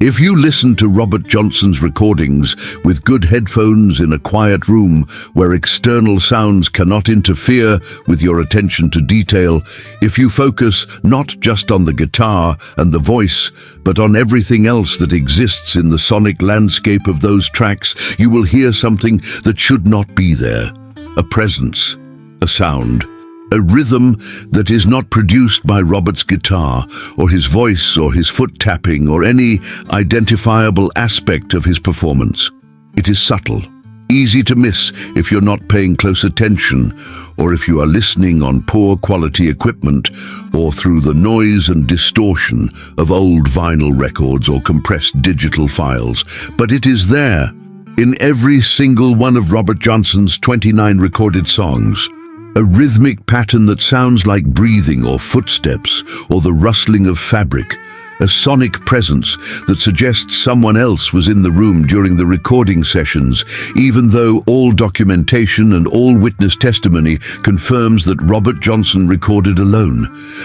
If you listen to Robert Johnson's recordings with good headphones in a quiet room where external sounds cannot interfere with your attention to detail, if you focus not just on the guitar and the voice, but on everything else that exists in the sonic landscape of those tracks, you will hear something that should not be there. A presence, a sound, a rhythm that is not produced by Robert's guitar, or his voice, or his foot tapping, or any identifiable aspect of his performance. It is subtle, easy to miss if you're not paying close attention, or if you are listening on poor quality equipment, or through the noise and distortion of old vinyl records or compressed digital files. But it is there, in every single one of Robert Johnson's 29 recorded songs. A rhythmic pattern that sounds like breathing or footsteps or the rustling of fabric. A sonic presence that suggests someone else was in the room during the recording sessions, even though all documentation and all witness testimony confirms that Robert Johnson recorded alone,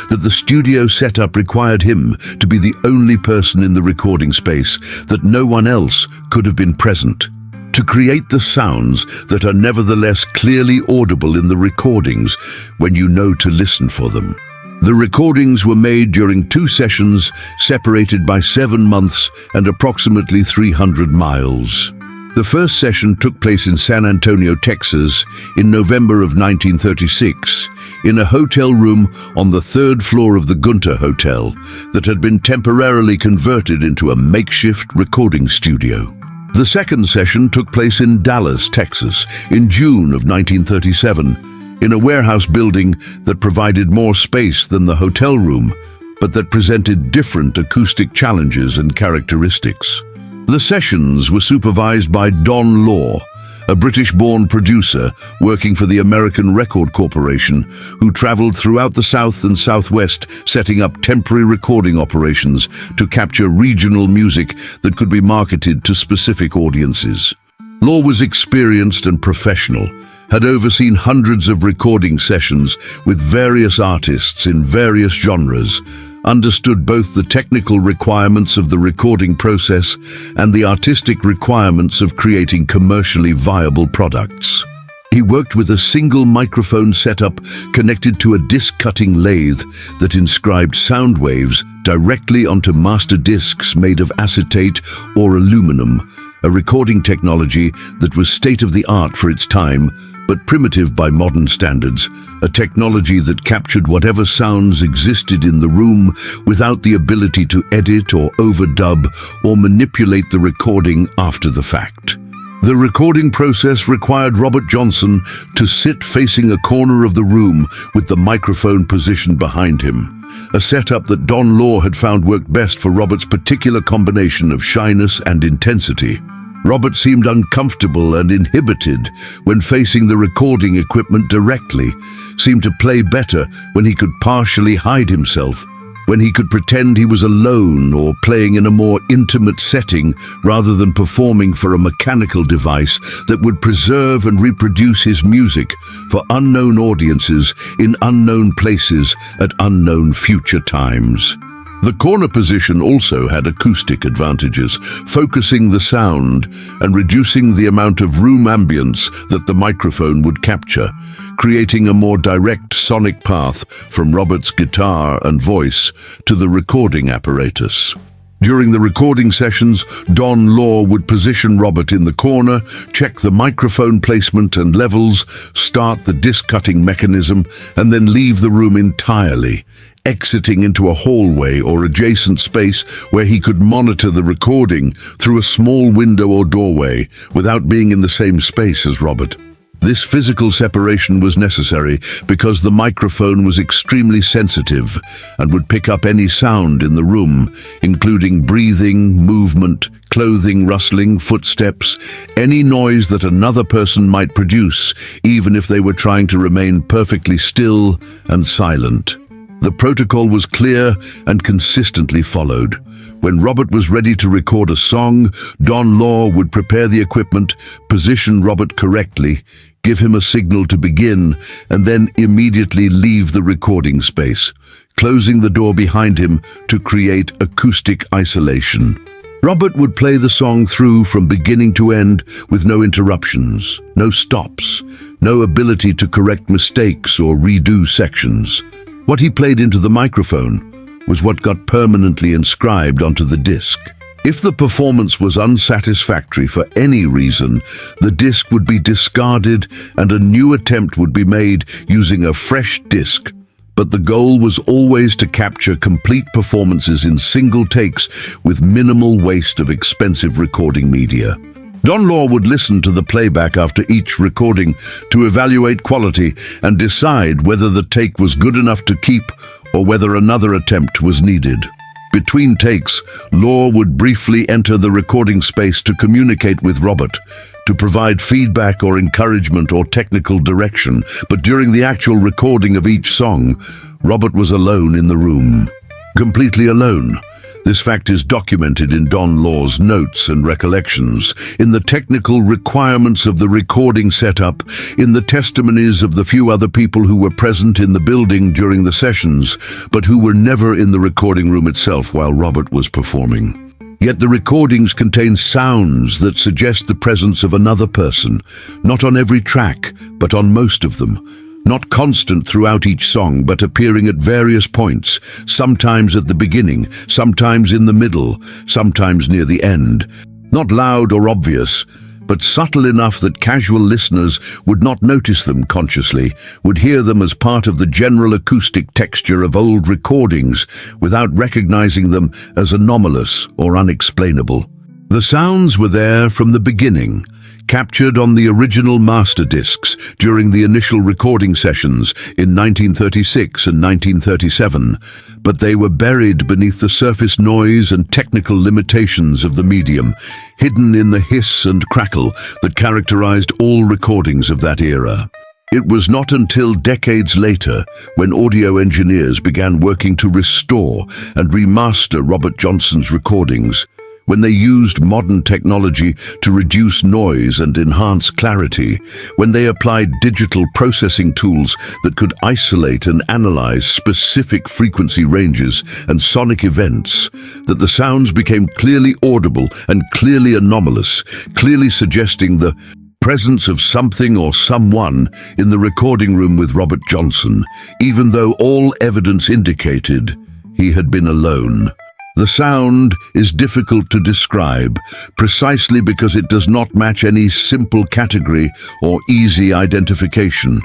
that the studio setup required him to be the only person in the recording space, that no one else could have been present. To create the sounds that are nevertheless clearly audible in the recordings when you know to listen for them. The recordings were made during 2 sessions separated by 7 months and approximately 300 miles. The first session took place in San Antonio, Texas, in November of 1936, in a hotel room on the 3rd floor of the Gunter Hotel that had been temporarily converted into a makeshift recording studio. The second session took place in Dallas, Texas, in June of 1937, in a warehouse building that provided more space than the hotel room, but that presented different acoustic challenges and characteristics. The sessions were supervised by Don Law, a British-born producer working for the American Record Corporation, who traveled throughout the South and Southwest setting up temporary recording operations to capture regional music that could be marketed to specific audiences. Law was experienced and professional, had overseen hundreds of recording sessions with various artists in various genres, understood both the technical requirements of the recording process and the artistic requirements of creating commercially viable products. He worked with a single microphone setup connected to a disc-cutting lathe that inscribed sound waves directly onto master discs made of acetate or aluminum, a recording technology that was state-of-the-art for its time, but primitive by modern standards, a technology that captured whatever sounds existed in the room without the ability to edit or overdub or manipulate the recording after the fact. The recording process required Robert Johnson to sit facing a corner of the room with the microphone positioned behind him, a setup that Don Law had found worked best for Robert's particular combination of shyness and intensity. Robert seemed uncomfortable and inhibited when facing the recording equipment directly, seemed to play better when he could partially hide himself, when he could pretend he was alone or playing in a more intimate setting rather than performing for a mechanical device that would preserve and reproduce his music for unknown audiences in unknown places at unknown future times. The corner position also had acoustic advantages, focusing the sound and reducing the amount of room ambience that the microphone would capture, creating a more direct sonic path from Robert's guitar and voice to the recording apparatus. During the recording sessions, Don Law would position Robert in the corner, check the microphone placement and levels, start the disc-cutting mechanism, and then leave the room entirely, exiting into a hallway or adjacent space where he could monitor the recording through a small window or doorway without being in the same space as Robert. This physical separation was necessary because the microphone was extremely sensitive and would pick up any sound in the room, including breathing, movement, clothing rustling, footsteps, any noise that another person might produce, even if they were trying to remain perfectly still and silent. The protocol was clear and consistently followed. When Robert was ready to record a song, Don Law would prepare the equipment, position Robert correctly, give him a signal to begin, and then immediately leave the recording space, closing the door behind him to create acoustic isolation. Robert would play the song through from beginning to end with no interruptions, no stops, no ability to correct mistakes or redo sections. What he played into the microphone was what got permanently inscribed onto the disc. If the performance was unsatisfactory for any reason, the disc would be discarded and a new attempt would be made using a fresh disc. But the goal was always to capture complete performances in single takes with minimal waste of expensive recording media. Don Law would listen to the playback after each recording to evaluate quality and decide whether the take was good enough to keep or whether another attempt was needed. Between takes, Law would briefly enter the recording space to communicate with Robert, to provide feedback or encouragement or technical direction, but during the actual recording of each song, Robert was alone in the room. Completely alone. This fact is documented in Don Law's notes and recollections, in the technical requirements of the recording setup, in the testimonies of the few other people who were present in the building during the sessions, but who were never in the recording room itself while Robert was performing. Yet the recordings contain sounds that suggest the presence of another person, not on every track, but on most of them. Not constant throughout each song, but appearing at various points, sometimes at the beginning, sometimes in the middle, sometimes near the end. Not loud or obvious, but subtle enough that casual listeners would not notice them consciously, would hear them as part of the general acoustic texture of old recordings without recognizing them as anomalous or unexplainable. The sounds were there from the beginning, captured on the original master discs during the initial recording sessions in 1936 and 1937, but they were buried beneath the surface noise and technical limitations of the medium, hidden in the hiss and crackle that characterized all recordings of that era. It was not until decades later, when audio engineers began working to restore and remaster Robert Johnson's recordings, when they used modern technology to reduce noise and enhance clarity, when they applied digital processing tools that could isolate and analyze specific frequency ranges and sonic events, that the sounds became clearly audible and clearly anomalous, clearly suggesting the presence of something or someone in the recording room with Robert Johnson, even though all evidence indicated he had been alone. The sound is difficult to describe, precisely because it does not match any simple category or easy identification.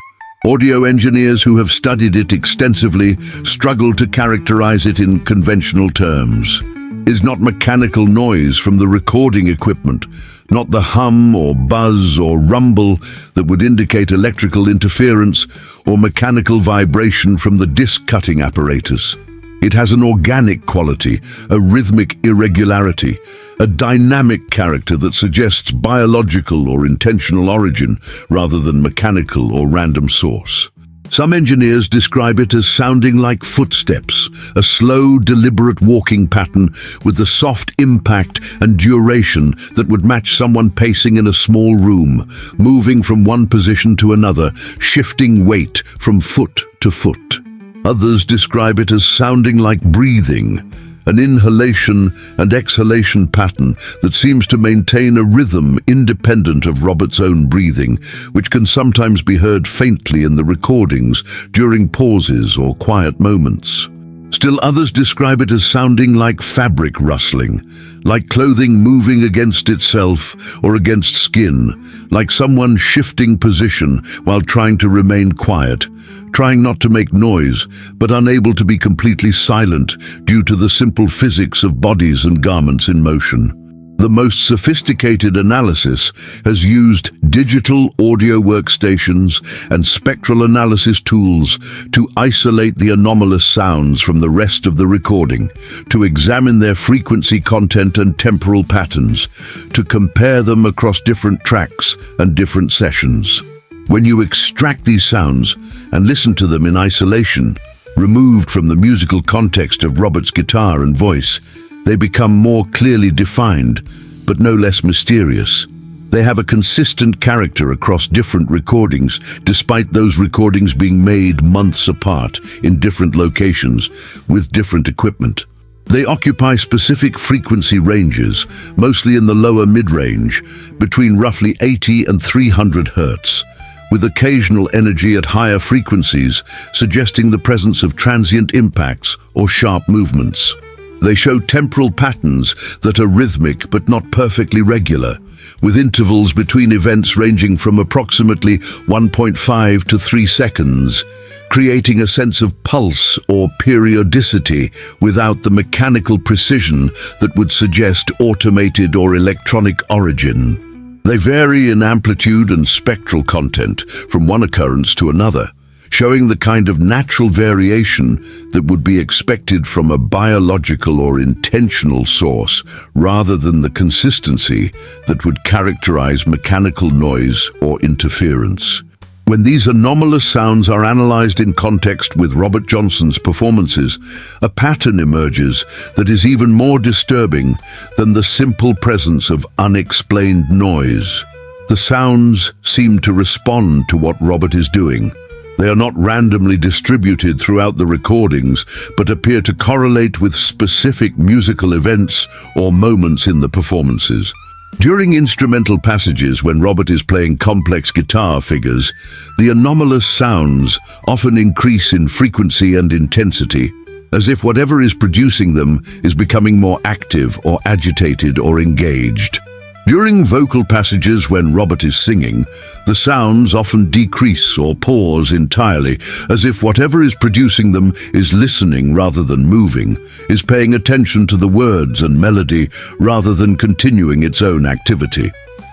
Audio engineers who have studied it extensively struggle to characterize it in conventional terms. It is not mechanical noise from the recording equipment, not the hum or buzz or rumble that would indicate electrical interference or mechanical vibration from the disc-cutting apparatus. It has an organic quality, a rhythmic irregularity, a dynamic character that suggests biological or intentional origin rather than mechanical or random source. Some engineers describe it as sounding like footsteps, a slow, deliberate walking pattern with the soft impact and duration that would match someone pacing in a small room, moving from one position to another, shifting weight from foot to foot. Others describe it as sounding like breathing, an inhalation and exhalation pattern that seems to maintain a rhythm independent of Robert's own breathing, which can sometimes be heard faintly in the recordings during pauses or quiet moments. Still others describe it as sounding like fabric rustling, like clothing moving against itself or against skin, like someone shifting position while trying to remain quiet, trying not to make noise, but unable to be completely silent due to the simple physics of bodies and garments in motion. The most sophisticated analysis has used digital audio workstations and spectral analysis tools to isolate the anomalous sounds from the rest of the recording, to examine their frequency content and temporal patterns, to compare them across different tracks and different sessions. When you extract these sounds and listen to them in isolation, removed from the musical context of Robert's guitar and voice, they become more clearly defined, but no less mysterious. They have a consistent character across different recordings, despite those recordings being made months apart in different locations with different equipment. They occupy specific frequency ranges, mostly in the lower mid-range, between roughly 80 and 300 Hz, with occasional energy at higher frequencies, suggesting the presence of transient impacts or sharp movements. They show temporal patterns that are rhythmic but not perfectly regular, with intervals between events ranging from approximately 1.5 to 3 seconds, creating a sense of pulse or periodicity without the mechanical precision that would suggest automated or electronic origin. They vary in amplitude and spectral content from one occurrence to another, showing the kind of natural variation that would be expected from a biological or intentional source, rather than the consistency that would characterize mechanical noise or interference. When these anomalous sounds are analyzed in context with Robert Johnson's performances, a pattern emerges that is even more disturbing than the simple presence of unexplained noise. The sounds seem to respond to what Robert is doing. They are not randomly distributed throughout the recordings, but appear to correlate with specific musical events or moments in the performances. During instrumental passages when Robert is playing complex guitar figures, the anomalous sounds often increase in frequency and intensity, as if whatever is producing them is becoming more active or agitated or engaged. During vocal passages when Robert is singing, the sounds often decrease or pause entirely, as if whatever is producing them is listening rather than moving, is paying attention to the words and melody rather than continuing its own activity.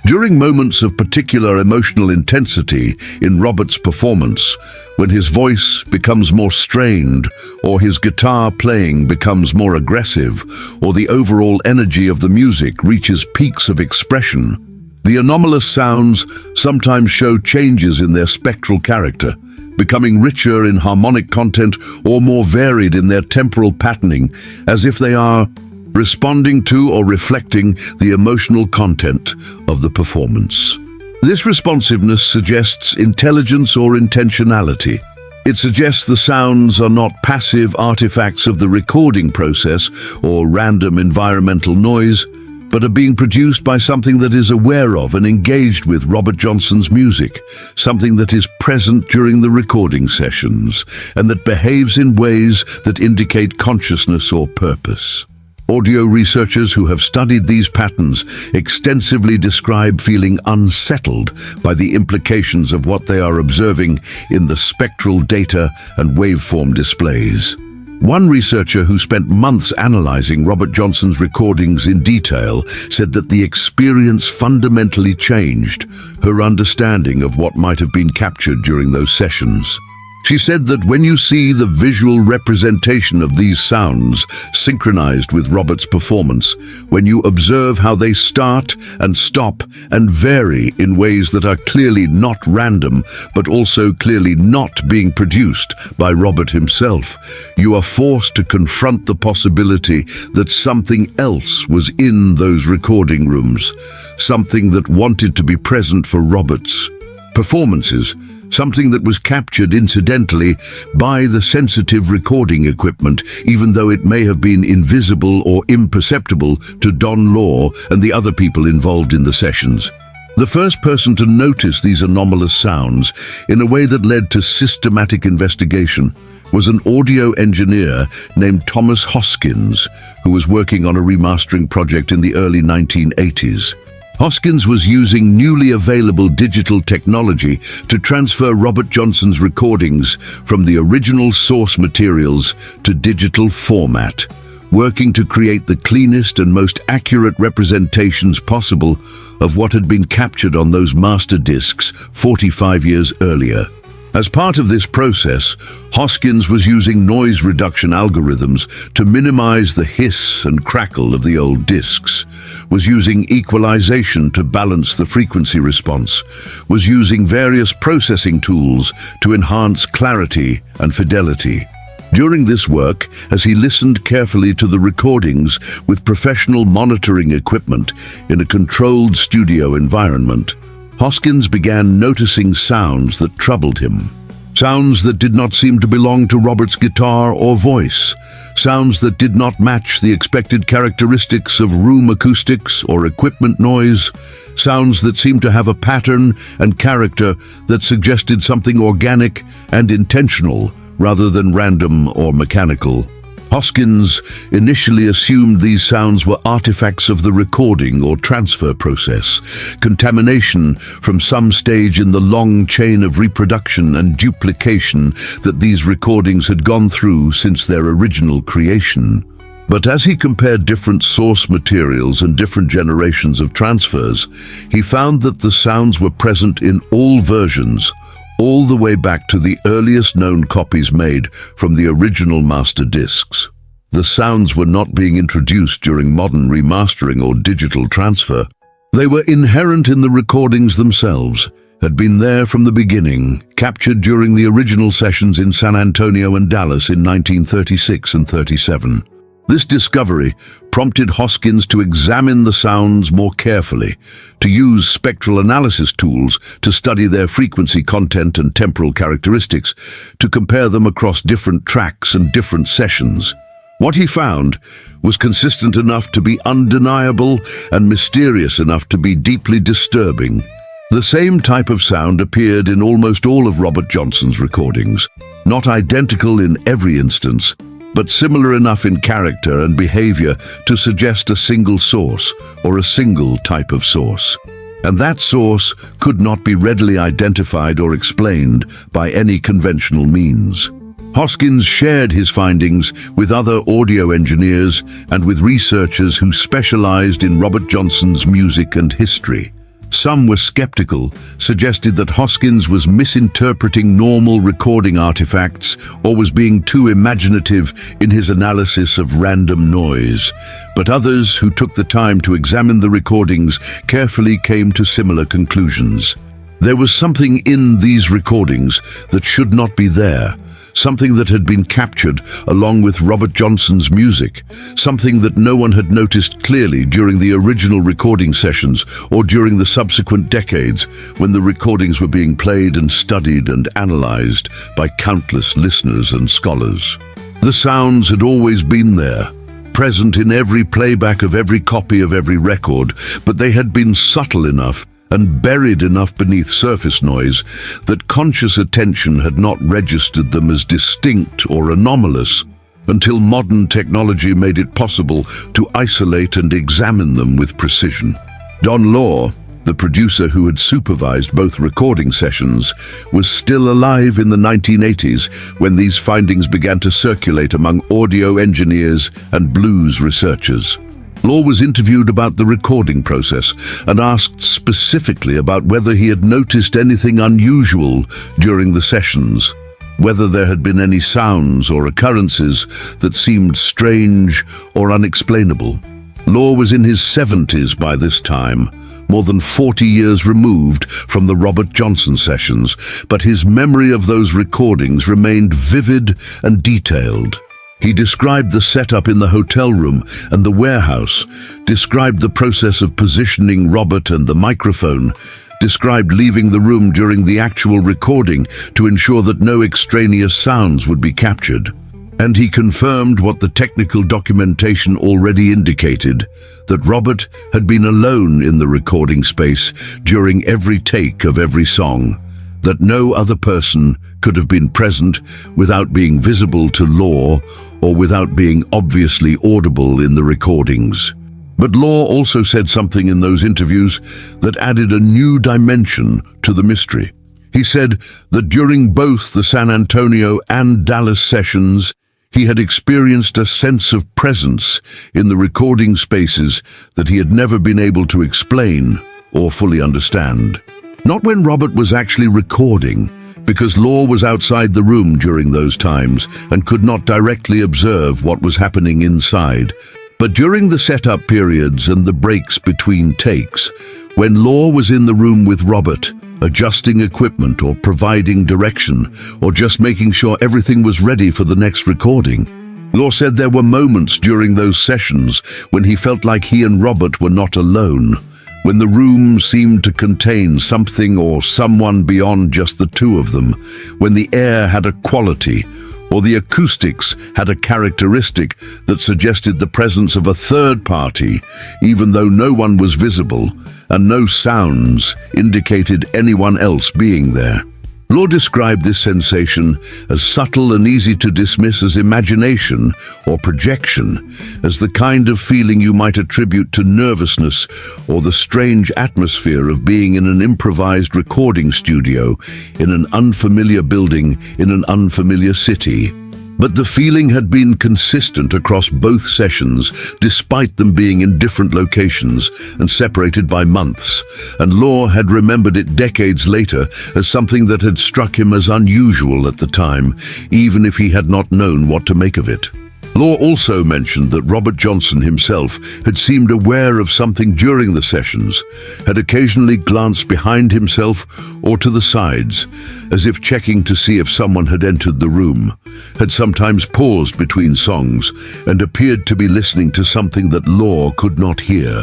During moments of particular emotional intensity in Robert's performance, when his voice becomes more strained, or his guitar playing becomes more aggressive, or the overall energy of the music reaches peaks of expression, the anomalous sounds sometimes show changes in their spectral character, becoming richer in harmonic content or more varied in their temporal patterning, as if they are responding to or reflecting the emotional content of the performance. This responsiveness suggests intelligence or intentionality. It suggests the sounds are not passive artifacts of the recording process or random environmental noise, but are being produced by something that is aware of and engaged with Robert Johnson's music, something that is present during the recording sessions, and that behaves in ways that indicate consciousness or purpose. Audio researchers who have studied these patterns extensively describe feeling unsettled by the implications of what they are observing in the spectral data and waveform displays. One researcher who spent months analyzing Robert Johnson's recordings in detail said that the experience fundamentally changed her understanding of what might have been captured during those sessions. She said that when you see the visual representation of these sounds synchronized with Robert's performance, when you observe how they start and stop and vary in ways that are clearly not random, but also clearly not being produced by Robert himself, you are forced to confront the possibility that something else was in those recording rooms, something that wanted to be present for Robert's performances, something that was captured incidentally by the sensitive recording equipment, even though it may have been invisible or imperceptible to Don Law and the other people involved in the sessions. The first person to notice these anomalous sounds in a way that led to systematic investigation was an audio engineer named Thomas Hoskins, who was working on a remastering project in the early 1980s. Hoskins was using newly available digital technology to transfer Robert Johnson's recordings from the original source materials to digital format, working to create the cleanest and most accurate representations possible of what had been captured on those master discs 45 years earlier. As part of this process, Hoskins was using noise reduction algorithms to minimize the hiss and crackle of the old discs, was using equalization to balance the frequency response, was using various processing tools to enhance clarity and fidelity. During this work, as he listened carefully to the recordings with professional monitoring equipment in a controlled studio environment, Hoskins began noticing sounds that troubled him. Sounds that did not seem to belong to Robert's guitar or voice, sounds that did not match the expected characteristics of room acoustics or equipment noise, sounds that seemed to have a pattern and character that suggested something organic and intentional rather than random or mechanical. Hoskins initially assumed these sounds were artifacts of the recording or transfer process, contamination from some stage in the long chain of reproduction and duplication that these recordings had gone through since their original creation. But as he compared different source materials and different generations of transfers, he found that the sounds were present in all versions, all the way back to the earliest known copies made from the original master discs. The sounds were not being introduced during modern remastering or digital transfer. They were inherent in the recordings themselves, had been there from the beginning, captured during the original sessions in San Antonio and Dallas in 1936 and 37. This discovery prompted Hoskins to examine the sounds more carefully, to use spectral analysis tools to study their frequency, content, and temporal characteristics, to compare them across different tracks and different sessions. What he found was consistent enough to be undeniable and mysterious enough to be deeply disturbing. The same type of sound appeared in almost all of Robert Johnson's recordings, not identical in every instance, but similar enough in character and behavior to suggest a single source or a single type of source. And that source could not be readily identified or explained by any conventional means. Hoskins shared his findings with other audio engineers and with researchers who specialized in Robert Johnson's music and history. Some were skeptical, suggested that Hoskins was misinterpreting normal recording artifacts or was being too imaginative in his analysis of random noise. But others who took the time to examine the recordings carefully came to similar conclusions. There was something in these recordings that should not be there, something that had been captured along with Robert Johnson's music, something that no one had noticed clearly during the original recording sessions or during the subsequent decades when the recordings were being played and studied and analyzed by countless listeners and scholars. The sounds had always been there, present in every playback of every copy of every record, but they had been subtle enough and buried enough beneath surface noise that conscious attention had not registered them as distinct or anomalous until modern technology made it possible to isolate and examine them with precision. Don Law, the producer who had supervised both recording sessions, was still alive in the 1980s when these findings began to circulate among audio engineers and blues researchers. Law was interviewed about the recording process and asked specifically about whether he had noticed anything unusual during the sessions, whether there had been any sounds or occurrences that seemed strange or unexplainable. Law was in his 70s by this time, more than 40 years removed from the Robert Johnson sessions, but his memory of those recordings remained vivid and detailed. He described the setup in the hotel room and the warehouse, described the process of positioning Robert and the microphone, described leaving the room during the actual recording to ensure that no extraneous sounds would be captured. And he confirmed what the technical documentation already indicated, that Robert had been alone in the recording space during every take of every song, that no other person could have been present without being visible to Law or without being obviously audible in the recordings. But Law also said something in those interviews that added a new dimension to the mystery. He said that during both the San Antonio and Dallas sessions, he had experienced a sense of presence in the recording spaces that he had never been able to explain or fully understand. Not when Robert was actually recording, because Law was outside the room during those times and could not directly observe what was happening inside, but during the setup periods and the breaks between takes, when Law was in the room with Robert, adjusting equipment or providing direction, or just making sure everything was ready for the next recording. Law said there were moments during those sessions when he felt like he and Robert were not alone, when the room seemed to contain something or someone beyond just the two of them, when the air had a quality, or the acoustics had a characteristic that suggested the presence of a third party, even though no one was visible and no sounds indicated anyone else being there. Law described this sensation as subtle and easy to dismiss as imagination or projection, as the kind of feeling you might attribute to nervousness or the strange atmosphere of being in an improvised recording studio in an unfamiliar building in an unfamiliar city. But the feeling had been consistent across both sessions, despite them being in different locations and separated by months, and Law had remembered it decades later as something that had struck him as unusual at the time, even if he had not known what to make of it. Law also mentioned that Robert Johnson himself had seemed aware of something during the sessions, had occasionally glanced behind himself or to the sides, as if checking to see if someone had entered the room, had sometimes paused between songs and appeared to be listening to something that Law could not hear.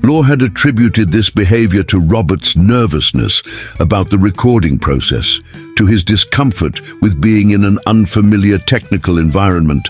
Law had attributed this behavior to Robert's nervousness about the recording process, to his discomfort with being in an unfamiliar technical environment,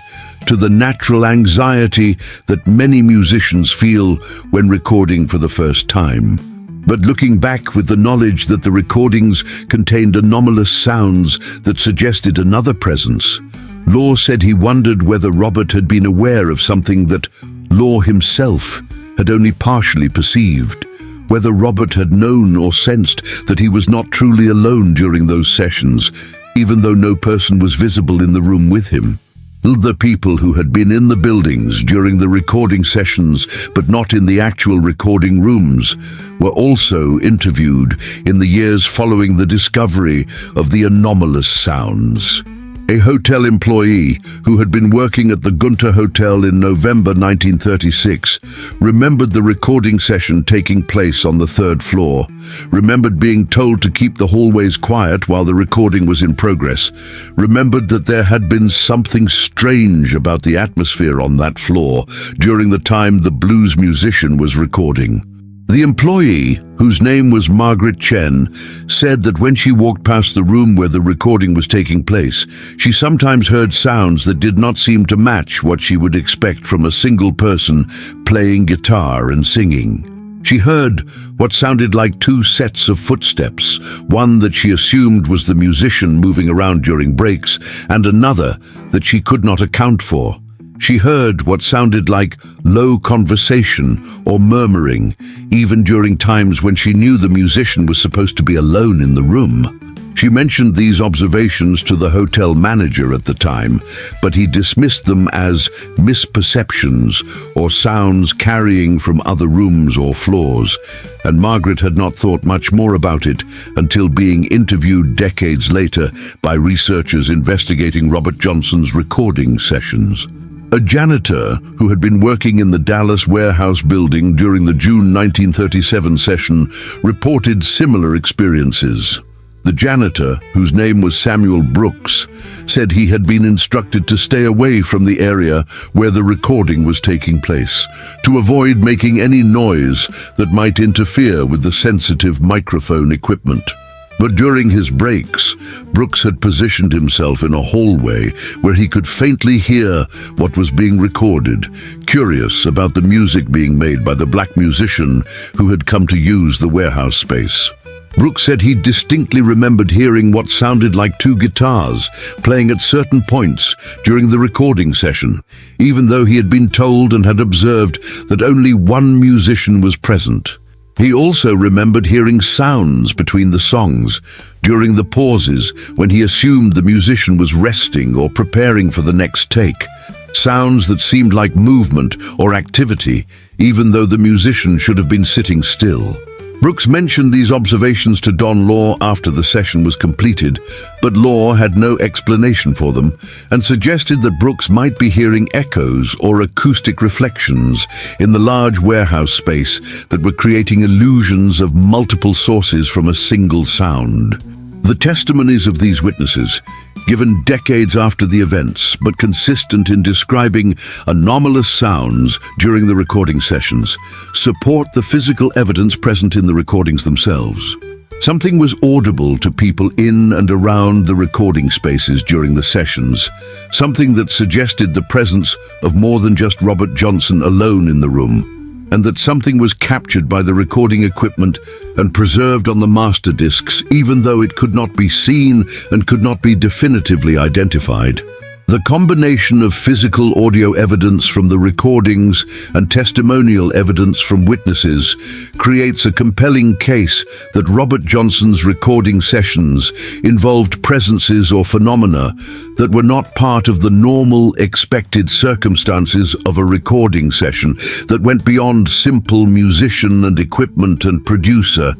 to the natural anxiety that many musicians feel when recording for the first time. But looking back with the knowledge that the recordings contained anomalous sounds that suggested another presence, Law said he wondered whether Robert had been aware of something that Law himself had only partially perceived, whether Robert had known or sensed that he was not truly alone during those sessions, even though no person was visible in the room with him. The people who had been in the buildings during the recording sessions but not in the actual recording rooms were also interviewed in the years following the discovery of the anomalous sounds. A hotel employee who had been working at the Gunter Hotel in November 1936 remembered the recording session taking place on the third floor, remembered being told to keep the hallways quiet while the recording was in progress, remembered that there had been something strange about the atmosphere on that floor during the time the blues musician was recording. The employee, whose name was Margaret Chen, said that when she walked past the room where the recording was taking place, she sometimes heard sounds that did not seem to match what she would expect from a single person playing guitar and singing. She heard what sounded like two sets of footsteps, one that she assumed was the musician moving around during breaks, and another that she could not account for. She heard what sounded like low conversation or murmuring, even during times when she knew the musician was supposed to be alone in the room. She mentioned these observations to the hotel manager at the time, but he dismissed them as misperceptions or sounds carrying from other rooms or floors, and Margaret had not thought much more about it until being interviewed decades later by researchers investigating Robert Johnson's recording sessions. A janitor who had been working in the Dallas warehouse building during the June 1937 session reported similar experiences. The janitor, whose name was Samuel Brooks, said he had been instructed to stay away from the area where the recording was taking place, to avoid making any noise that might interfere with the sensitive microphone equipment. But during his breaks, Brooks had positioned himself in a hallway where he could faintly hear what was being recorded, curious about the music being made by the black musician who had come to use the warehouse space. Brooks said he distinctly remembered hearing what sounded like two guitars playing at certain points during the recording session, even though he had been told and had observed that only one musician was present. He also remembered hearing sounds between the songs, during the pauses when he assumed the musician was resting or preparing for the next take. Sounds that seemed like movement or activity, even though the musician should have been sitting still. Brooks mentioned these observations to Don Law after the session was completed, but Law had no explanation for them and suggested that Brooks might be hearing echoes or acoustic reflections in the large warehouse space that were creating illusions of multiple sources from a single sound. The testimonies of these witnesses, given decades after the events but consistent in describing anomalous sounds during the recording sessions, support the physical evidence present in the recordings themselves. Something was audible to people in and around the recording spaces during the sessions, something that suggested the presence of more than just Robert Johnson alone in the room, and that something was captured by the recording equipment and preserved on the master discs, even though it could not be seen and could not be definitively identified. The combination of physical audio evidence from the recordings and testimonial evidence from witnesses creates a compelling case that Robert Johnson's recording sessions involved presences or phenomena that were not part of the normal, expected circumstances of a recording session, that went beyond simple musician and equipment and producer,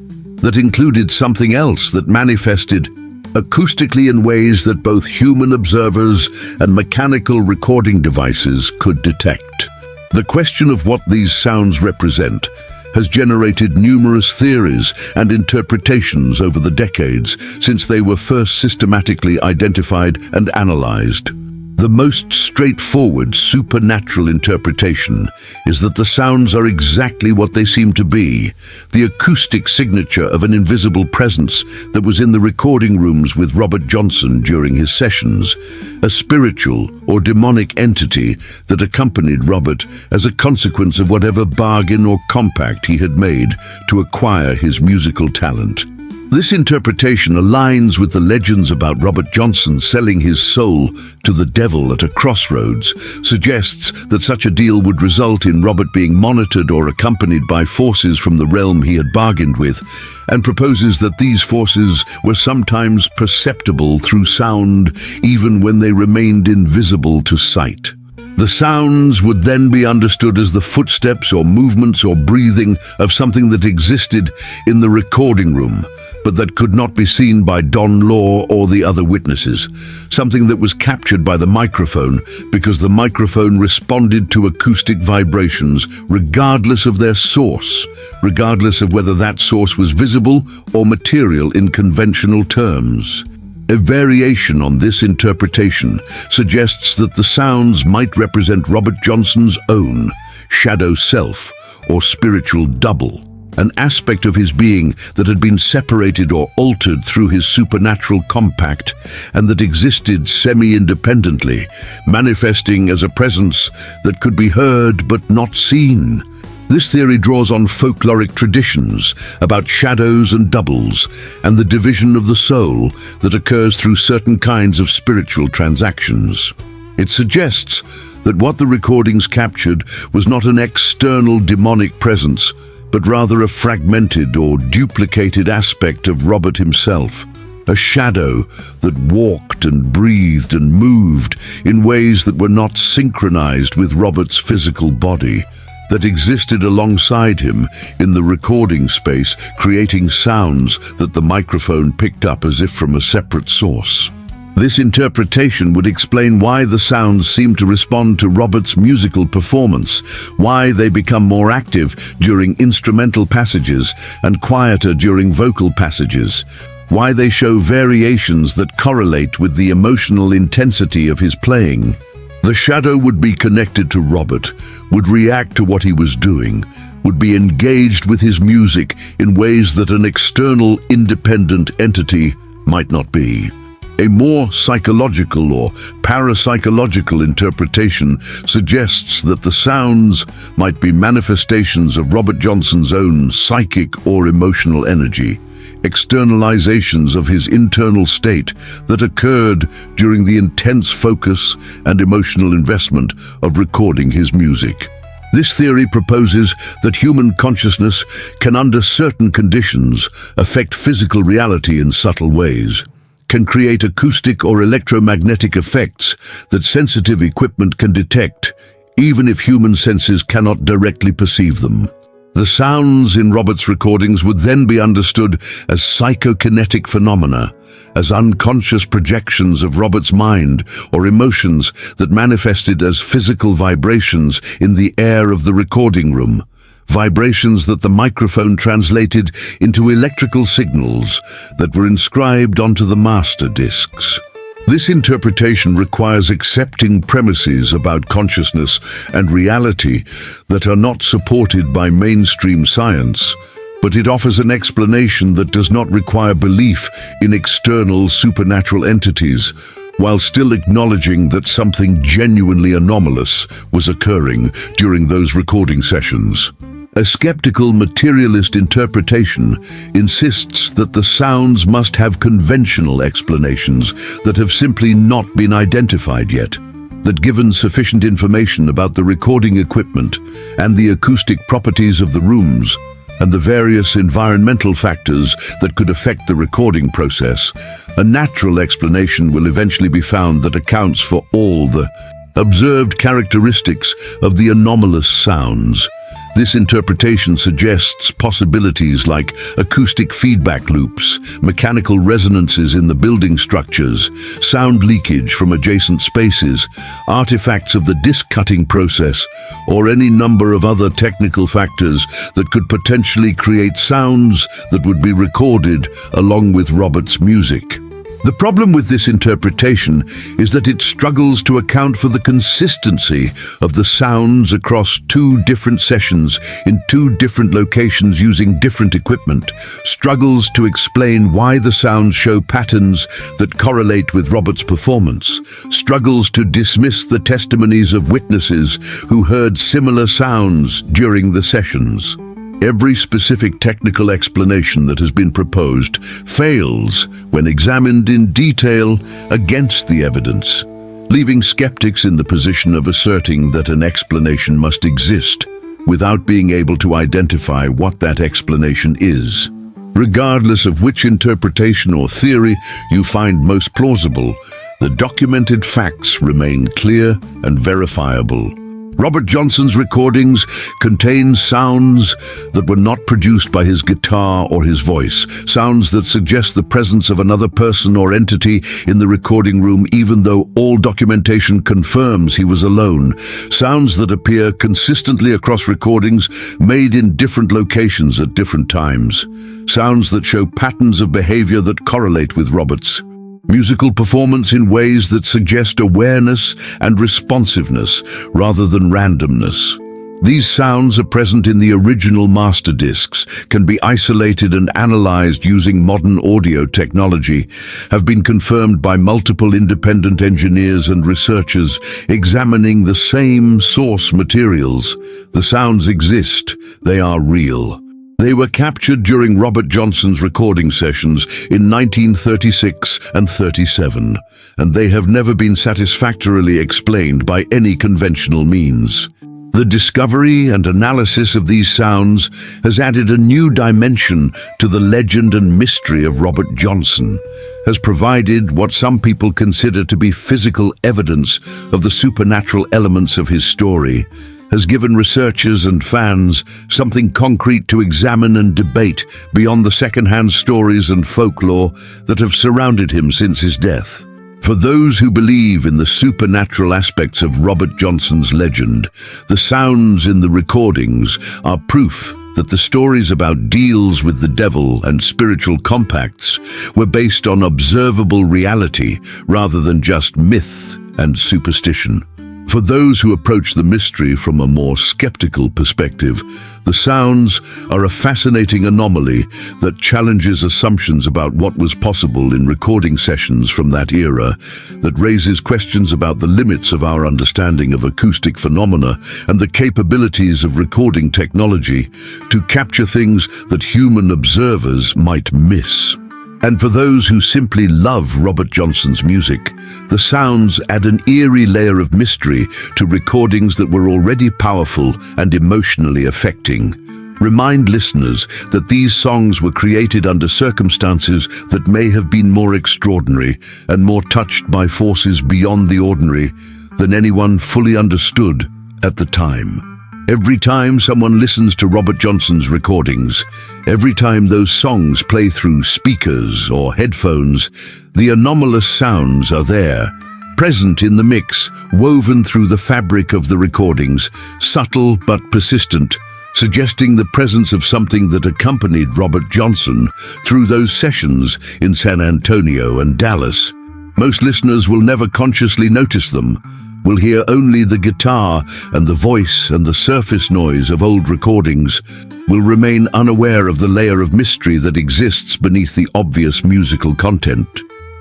that included something else that manifested acoustically in ways that both human observers and mechanical recording devices could detect. The question of what these sounds represent has generated numerous theories and interpretations over the decades since they were first systematically identified and analyzed. The most straightforward supernatural interpretation is that the sounds are exactly what they seem to be, the acoustic signature of an invisible presence that was in the recording rooms with Robert Johnson during his sessions, a spiritual or demonic entity that accompanied Robert as a consequence of whatever bargain or compact he had made to acquire his musical talent. This interpretation aligns with the legends about Robert Johnson selling his soul to the devil at a crossroads, suggests that such a deal would result in Robert being monitored or accompanied by forces from the realm he had bargained with, and proposes that these forces were sometimes perceptible through sound even when they remained invisible to sight. The sounds would then be understood as the footsteps or movements or breathing of something that existed in the recording room, but that could not be seen by Don Law or the other witnesses, something that was captured by the microphone because the microphone responded to acoustic vibrations regardless of their source, regardless of whether that source was visible or material in conventional terms. A variation on this interpretation suggests that the sounds might represent Robert Johnson's own shadow self or spiritual double, an aspect of his being that had been separated or altered through his supernatural compact and that existed semi-independently, manifesting as a presence that could be heard but not seen. This theory draws on folkloric traditions about shadows and doubles and the division of the soul that occurs through certain kinds of spiritual transactions. It suggests that what the recordings captured was not an external demonic presence, but rather a fragmented or duplicated aspect of Robert himself, a shadow that walked and breathed and moved in ways that were not synchronized with Robert's physical body, that existed alongside him in the recording space, creating sounds that the microphone picked up as if from a separate source. This interpretation would explain why the sounds seem to respond to Robert's musical performance, why they become more active during instrumental passages and quieter during vocal passages, why they show variations that correlate with the emotional intensity of his playing. The shadow would be connected to Robert, would react to what he was doing, would be engaged with his music in ways that an external, independent entity might not be. A more psychological or parapsychological interpretation suggests that the sounds might be manifestations of Robert Johnson's own psychic or emotional energy, externalizations of his internal state that occurred during the intense focus and emotional investment of recording his music. This theory proposes that human consciousness can, under certain conditions, affect physical reality in subtle ways, can create acoustic or electromagnetic effects that sensitive equipment can detect, even if human senses cannot directly perceive them. The sounds in Robert's recordings would then be understood as psychokinetic phenomena, as unconscious projections of Robert's mind or emotions that manifested as physical vibrations in the air of the recording room, vibrations that the microphone translated into electrical signals that were inscribed onto the master discs. This interpretation requires accepting premises about consciousness and reality that are not supported by mainstream science, but it offers an explanation that does not require belief in external supernatural entities, while still acknowledging that something genuinely anomalous was occurring during those recording sessions. A skeptical materialist interpretation insists that the sounds must have conventional explanations that have simply not been identified yet, that given sufficient information about the recording equipment and the acoustic properties of the rooms and the various environmental factors that could affect the recording process, a natural explanation will eventually be found that accounts for all the observed characteristics of the anomalous sounds. This interpretation suggests possibilities like acoustic feedback loops, mechanical resonances in the building structures, sound leakage from adjacent spaces, artifacts of the disc cutting process, or any number of other technical factors that could potentially create sounds that would be recorded along with Robert's music. The problem with this interpretation is that it struggles to account for the consistency of the sounds across two different sessions in two different locations using different equipment, struggles to explain why the sounds show patterns that correlate with Robert's performance, struggles to dismiss the testimonies of witnesses who heard similar sounds during the sessions. Every specific technical explanation that has been proposed fails when examined in detail against the evidence, leaving skeptics in the position of asserting that an explanation must exist without being able to identify what that explanation is. Regardless of which interpretation or theory you find most plausible, the documented facts remain clear and verifiable. Robert Johnson's recordings contain sounds that were not produced by his guitar or his voice, sounds that suggest the presence of another person or entity in the recording room even though all documentation confirms he was alone, sounds that appear consistently across recordings made in different locations at different times, sounds that show patterns of behavior that correlate with Robert's musical performance in ways that suggest awareness and responsiveness rather than randomness. These sounds are present in the original master discs, can be isolated and analyzed using modern audio technology, have been confirmed by multiple independent engineers and researchers examining the same source materials. The sounds exist, they are real. They were captured during Robert Johnson's recording sessions in 1936 and 37, and they have never been satisfactorily explained by any conventional means. The discovery and analysis of these sounds has added a new dimension to the legend and mystery of Robert Johnson, has provided what some people consider to be physical evidence of the supernatural elements of his story, has given researchers and fans something concrete to examine and debate beyond the second-hand stories and folklore that have surrounded him since his death. For those who believe in the supernatural aspects of Robert Johnson's legend, the sounds in the recordings are proof that the stories about deals with the devil and spiritual compacts were based on observable reality rather than just myth and superstition. For those who approach the mystery from a more skeptical perspective, the sounds are a fascinating anomaly that challenges assumptions about what was possible in recording sessions from that era, that raises questions about the limits of our understanding of acoustic phenomena and the capabilities of recording technology to capture things that human observers might miss. And for those who simply love Robert Johnson's music, the sounds add an eerie layer of mystery to recordings that were already powerful and emotionally affecting. Remind listeners that these songs were created under circumstances that may have been more extraordinary and more touched by forces beyond the ordinary than anyone fully understood at the time. Every time someone listens to Robert Johnson's recordings, every time those songs play through speakers or headphones, the anomalous sounds are there, present in the mix, woven through the fabric of the recordings, subtle but persistent, suggesting the presence of something that accompanied Robert Johnson through those sessions in San Antonio and Dallas. Most listeners will never consciously notice them, will hear only the guitar and the voice and the surface noise of old recordings, will remain unaware of the layer of mystery that exists beneath the obvious musical content.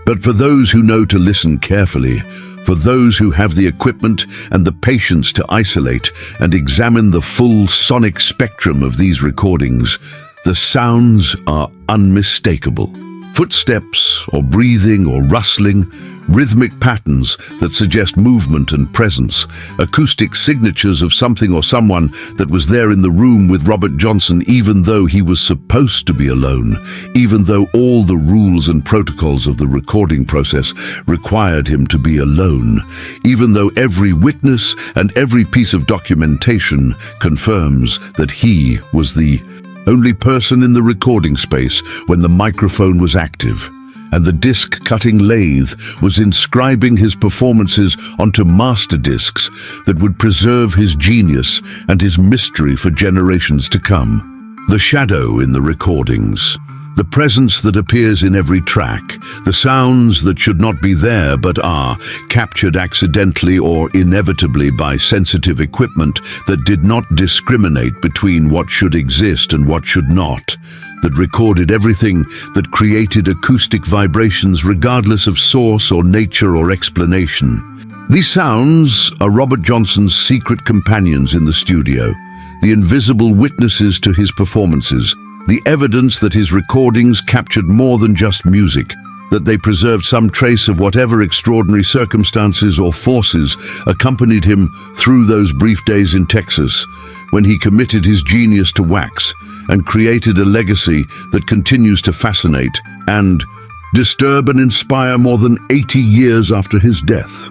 But for those who know to listen carefully, for those who have the equipment and the patience to isolate and examine the full sonic spectrum of these recordings, the sounds are unmistakable. Footsteps or breathing or rustling, rhythmic patterns that suggest movement and presence, acoustic signatures of something or someone that was there in the room with Robert Johnson even though he was supposed to be alone, even though all the rules and protocols of the recording process required him to be alone, even though every witness and every piece of documentation confirms that he was the only person in the recording space when the microphone was active, and the disc-cutting lathe was inscribing his performances onto master discs that would preserve his genius and his mystery for generations to come. The shadow in the recordings, the presence that appears in every track, the sounds that should not be there but are, captured accidentally or inevitably by sensitive equipment that did not discriminate between what should exist and what should not, that recorded everything, that created acoustic vibrations regardless of source or nature or explanation. These sounds are Robert Johnson's secret companions in the studio, the invisible witnesses to his performances, the evidence that his recordings captured more than just music, that they preserved some trace of whatever extraordinary circumstances or forces accompanied him through those brief days in Texas, when he committed his genius to wax and created a legacy that continues to fascinate and disturb and inspire more than 80 years after his death.